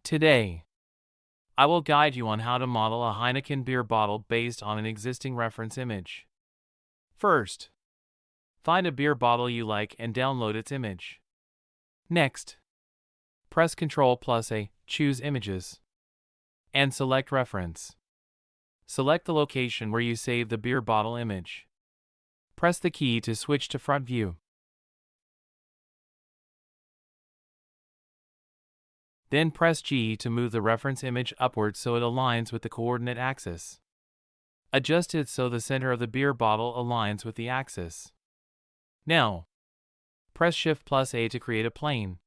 Today, I will guide you on how to model a Heineken beer bottle based on an existing reference image. First, find a beer bottle you like and download its image. Next, press Ctrl+A, choose Images, and select Reference. Select the location where you save the beer bottle image. Press the key to switch to front view. Then press G to move the reference image upward so it aligns with the coordinate axis. Adjust it so the center of the beer bottle aligns with the axis. Now, press Shift+A to create a plane.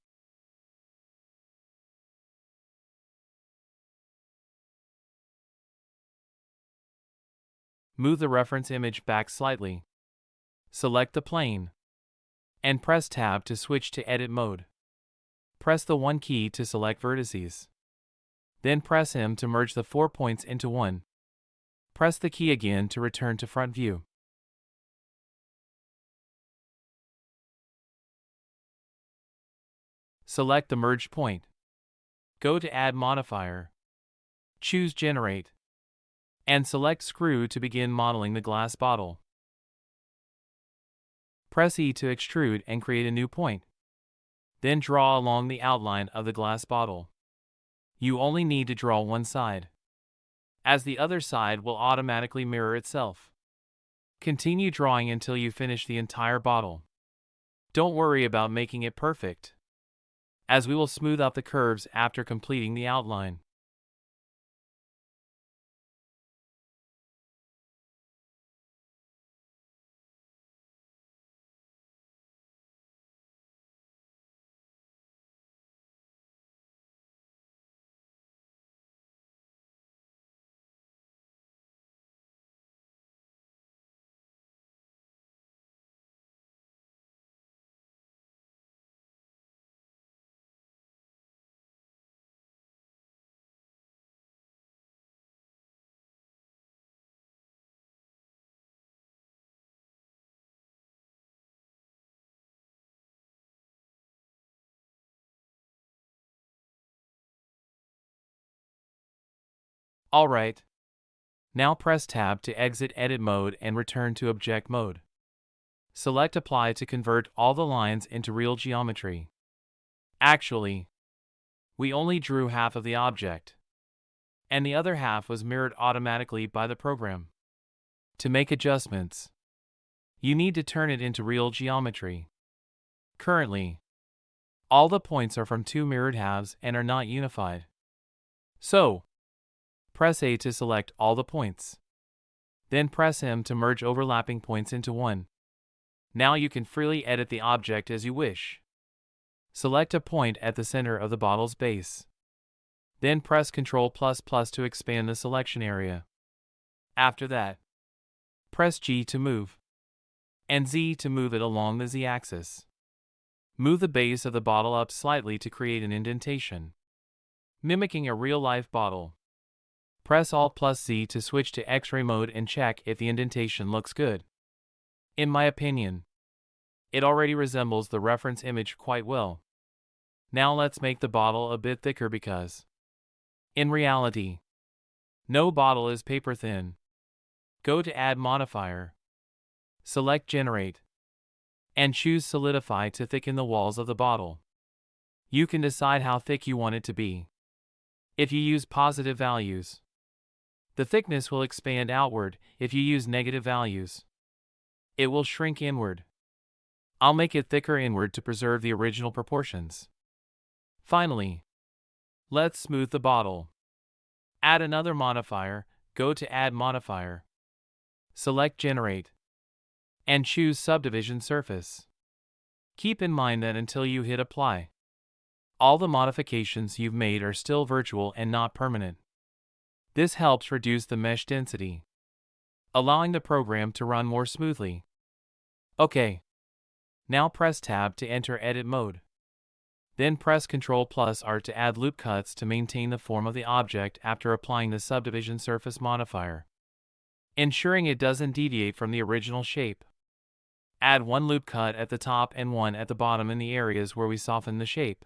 Move the reference image back slightly. Select the plane, and press Tab to switch to edit mode. Press the 1 key to select vertices. Then press M to merge the 4 points into one. Press the key again to return to front view. Select the merged point. Go to Add Modifier. Choose Generate. And select Screw to begin modeling the glass bottle. Press E to extrude and create a new point. Then draw along the outline of the glass bottle. You only need to draw one side, as the other side will automatically mirror itself. Continue drawing until you finish the entire bottle. Don't worry about making it perfect, as we will smooth out the curves after completing the outline. Alright. Now press Tab to exit edit mode and return to object mode. Select Apply to convert all the lines into real geometry. Actually, we only drew half of the object, and the other half was mirrored automatically by the program. To make adjustments, you need to turn it into real geometry. Currently, all the points are from two mirrored halves and are not unified. So, press A to select all the points. Then press M to merge overlapping points into one. Now you can freely edit the object as you wish. Select a point at the center of the bottle's base. Then press Ctrl++ to expand the selection area. After that, press G to move, and Z to move it along the Z-axis. Move the base of the bottle up slightly to create an indentation, mimicking a real-life bottle. Press Alt+Z to switch to X-ray mode and check if the indentation looks good. In my opinion, it already resembles the reference image quite well. Now let's make the bottle a bit thicker because, in reality, no bottle is paper thin. Go to Add Modifier. Select Generate, and choose Solidify to thicken the walls of the bottle. You can decide how thick you want it to be. If you use positive values, the thickness will expand outward. If you use negative values, it will shrink inward. I'll make it thicker inward to preserve the original proportions. Finally, let's smooth the bottle. Add another modifier, go to Add Modifier. Select Generate, and choose Subdivision Surface. Keep in mind that until you hit Apply, all the modifications you've made are still virtual and not permanent. This helps reduce the mesh density, allowing the program to run more smoothly. OK. Now press Tab to enter edit mode. Then press Ctrl+R to add loop cuts to maintain the form of the object after applying the subdivision surface modifier, ensuring it doesn't deviate from the original shape. Add one loop cut at the top and one at the bottom in the areas where we soften the shape.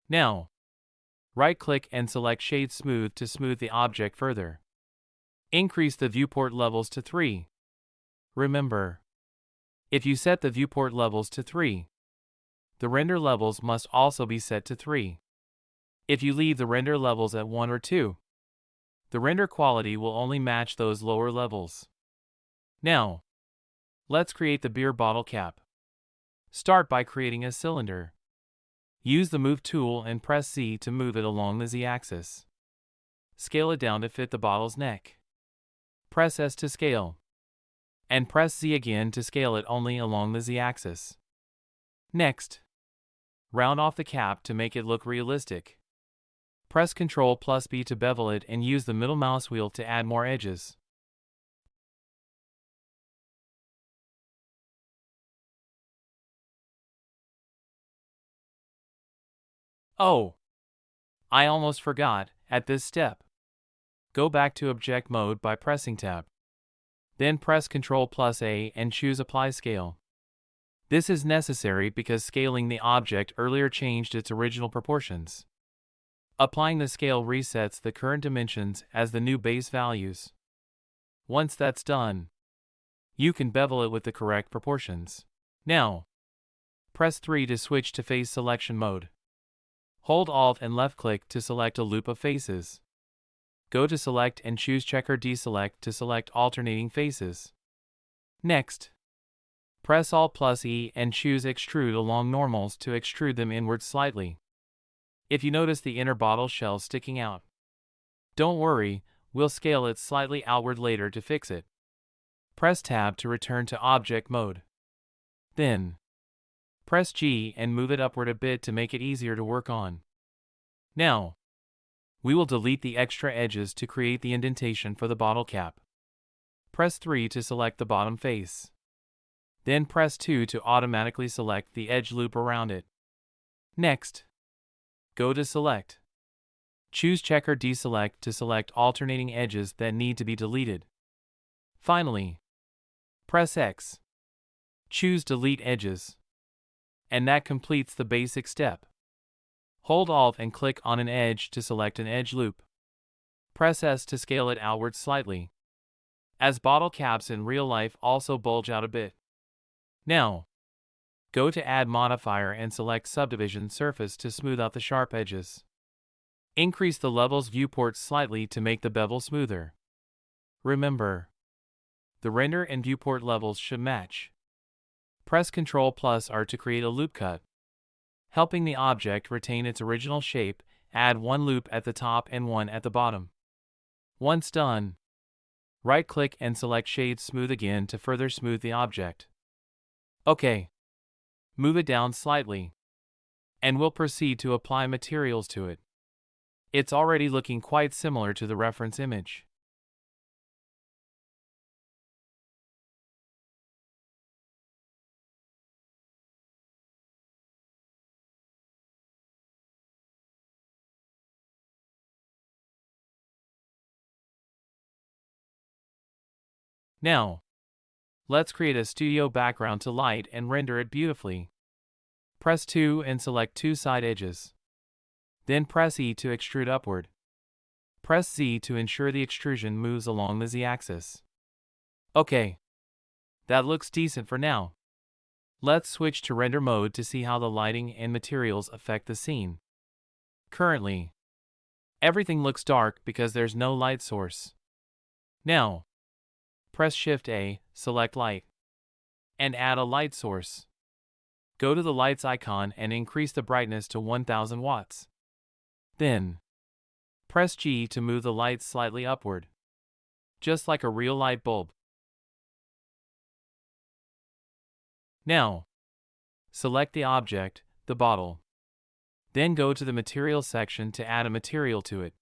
Now, right-click and select Shade Smooth to smooth the object further. Increase the viewport levels to 3. Remember, if you set the viewport levels to 3, the render levels must also be set to 3. If you leave the render levels at 1 or 2, the render quality will only match those lower levels. Now, let's create the beer bottle cap. Start by creating a cylinder. Use the Move tool and press Z to move it along the Z-axis. Scale it down to fit the bottle's neck. Press S to scale. And press Z again to scale it only along the Z-axis. Next, round off the cap to make it look realistic. Press Ctrl+B to bevel it and use the middle mouse wheel to add more edges. Oh, I almost forgot, at this step. Go back to Object Mode by pressing Tab. Then press Ctrl+A and choose Apply Scale. This is necessary because scaling the object earlier changed its original proportions. Applying the scale resets the current dimensions as the new base values. Once that's done, you can bevel it with the correct proportions. Now, press 3 to switch to Face Selection mode. Hold Alt and left-click to select a loop of faces. Go to Select and choose Checker Deselect to select alternating faces. Next, press Alt+E and choose Extrude along normals to extrude them inward slightly. If you notice the inner bottle shell sticking out, don't worry, we'll scale it slightly outward later to fix it. Press Tab to return to Object Mode. Then, press G and move it upward a bit to make it easier to work on. Now, we will delete the extra edges to create the indentation for the bottle cap. Press 3 to select the bottom face. Then press 2 to automatically select the edge loop around it. Next, go to Select. Choose Checker Deselect to select alternating edges that need to be deleted. Finally, press X. Choose Delete Edges. And that completes the basic step. Hold Alt and click on an edge to select an edge loop. Press S to scale it outward slightly, as bottle caps in real life also bulge out a bit. Now, go to Add Modifier and select Subdivision Surface to smooth out the sharp edges. Increase the levels viewport slightly to make the bevel smoother. Remember, the render and viewport levels should match. Press Ctrl+R to create a loop cut. Helping the object retain its original shape, add one loop at the top and one at the bottom. Once done, right-click and select Shade Smooth again to further smooth the object. OK. Move it down slightly, and we'll proceed to apply materials to it. It's already looking quite similar to the reference image. Now, let's create a studio background to light and render it beautifully. Press 2 and select two side edges. Then press E to extrude upward. Press Z to ensure the extrusion moves along the Z-axis. OK. That looks decent for now. Let's switch to render mode to see how the lighting and materials affect the scene. Currently, everything looks dark because there's no light source. Now, press Shift-A, select Light, and add a light source. Go to the lights icon and increase the brightness to 1000 watts. Then, press G to move the light slightly upward, just like a real light bulb. Now, select the object, the bottle. Then go to the Materials section to add a material to it.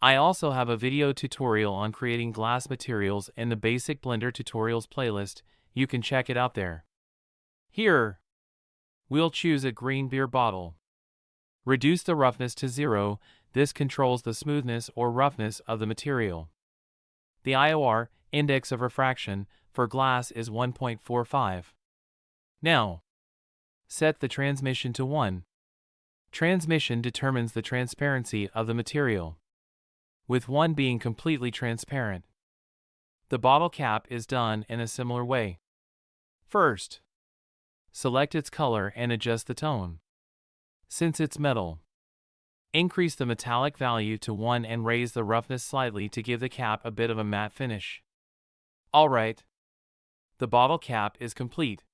I also have a video tutorial on creating glass materials in the Basic Blender Tutorials playlist. You can check it out there. Here, we'll choose a green beer bottle. Reduce the roughness to 0. This controls the smoothness or roughness of the material. The IOR, index of refraction, for glass is 1.45. Now, set the transmission to 1. Transmission determines the transparency of the material, with one being completely transparent. The bottle cap is done in a similar way. First, select its color and adjust the tone. Since it's metal, increase the metallic value to 1 and raise the roughness slightly to give the cap a bit of a matte finish. Alright, the bottle cap is complete.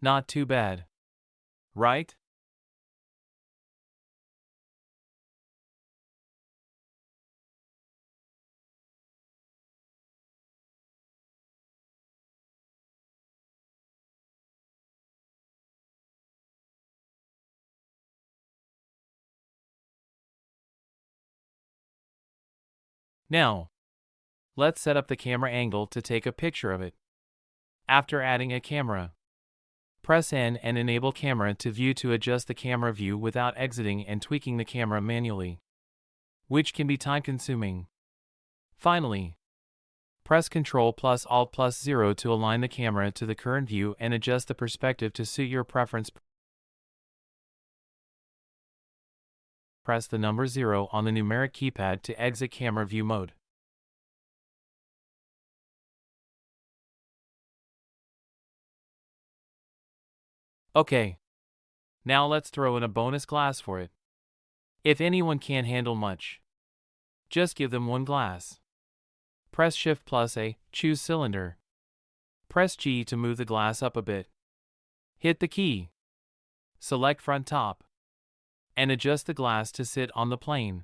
Not too bad, right? Now, let's set up the camera angle to take a picture of it. After adding a camera, press N and enable camera to view to adjust the camera view without exiting and tweaking the camera manually, which can be time-consuming. Finally, press Ctrl plus Alt plus 0 to align the camera to the current view and adjust the perspective to suit your preference. Press the number 0 on the numeric keypad to exit camera view mode. Okay, now let's throw in a bonus glass for it. If anyone can't handle much, just give them one glass. Press Shift plus A, choose cylinder. Press G to move the glass up a bit. Hit the key. Select front top, and adjust the glass to sit on the plane.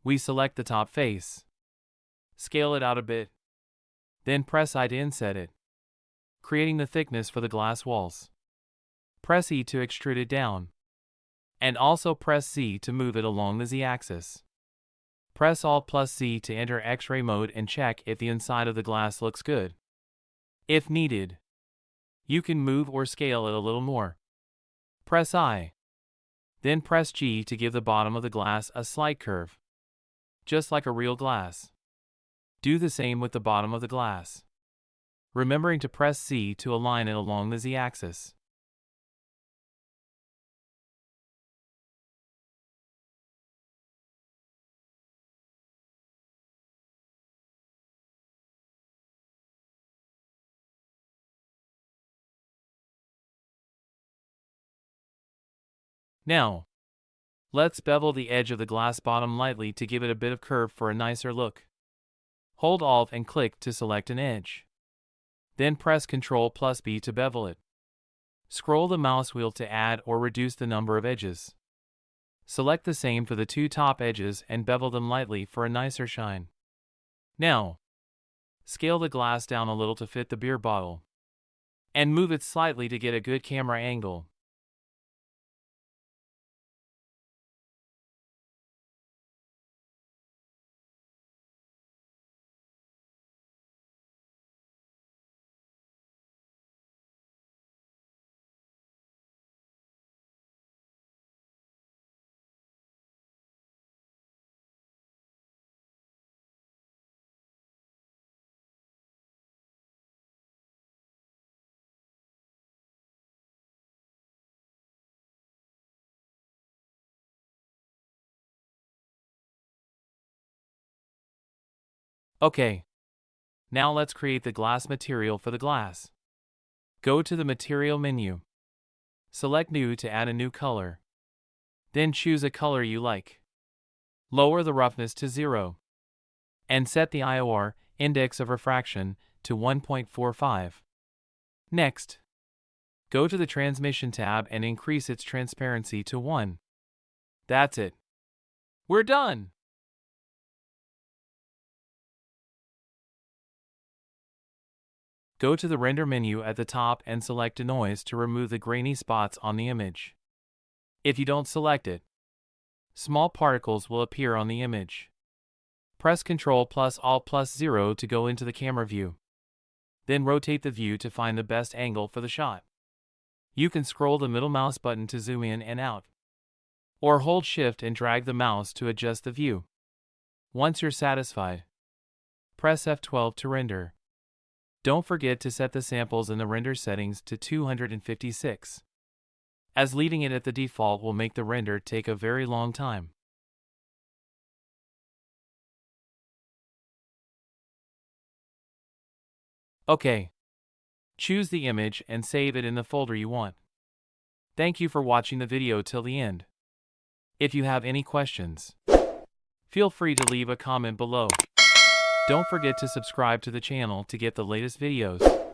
We select the top face. Scale it out a bit. Then press I to inset it, creating the thickness for the glass walls. Press E to extrude it down, and also press Z to move it along the Z-axis. Press Alt plus Z to enter X-ray mode and check if the inside of the glass looks good. If needed, you can move or scale it a little more. Press I. Then press G to give the bottom of the glass a slight curve, just like a real glass. Do the same with the bottom of the glass, remembering to press Z to align it along the Z-axis. Now, let's bevel the edge of the glass bottom lightly to give it a bit of curve for a nicer look. Hold Alt and click to select an edge. Then press Ctrl plus B to bevel it. Scroll the mouse wheel to add or reduce the number of edges. Select the same for the two top edges and bevel them lightly for a nicer shine. Now, scale the glass down a little to fit the beer bottle, and move it slightly to get a good camera angle. Okay, now let's create the glass material for the glass. Go to the Material menu. Select New to add a new color. Then choose a color you like. Lower the roughness to 0. And set the IOR, index of refraction, to 1.45. Next, go to the Transmission tab and increase its transparency to 1. That's it. We're done! Go to the Render menu at the top and select Denoise to remove the grainy spots on the image. If you don't select it, small particles will appear on the image. Press Ctrl plus Alt plus 0 to go into the camera view. Then rotate the view to find the best angle for the shot. You can scroll the middle mouse button to zoom in and out, or hold Shift and drag the mouse to adjust the view. Once you're satisfied, press F12 to render. Don't forget to set the samples in the render settings to 256. as leaving it at the default will make the render take a very long time. Okay. Choose the image and save it in the folder you want. Thank you for watching the video till the end. If you have any questions, feel free to leave a comment below. Don't forget to subscribe to the channel to get the latest videos.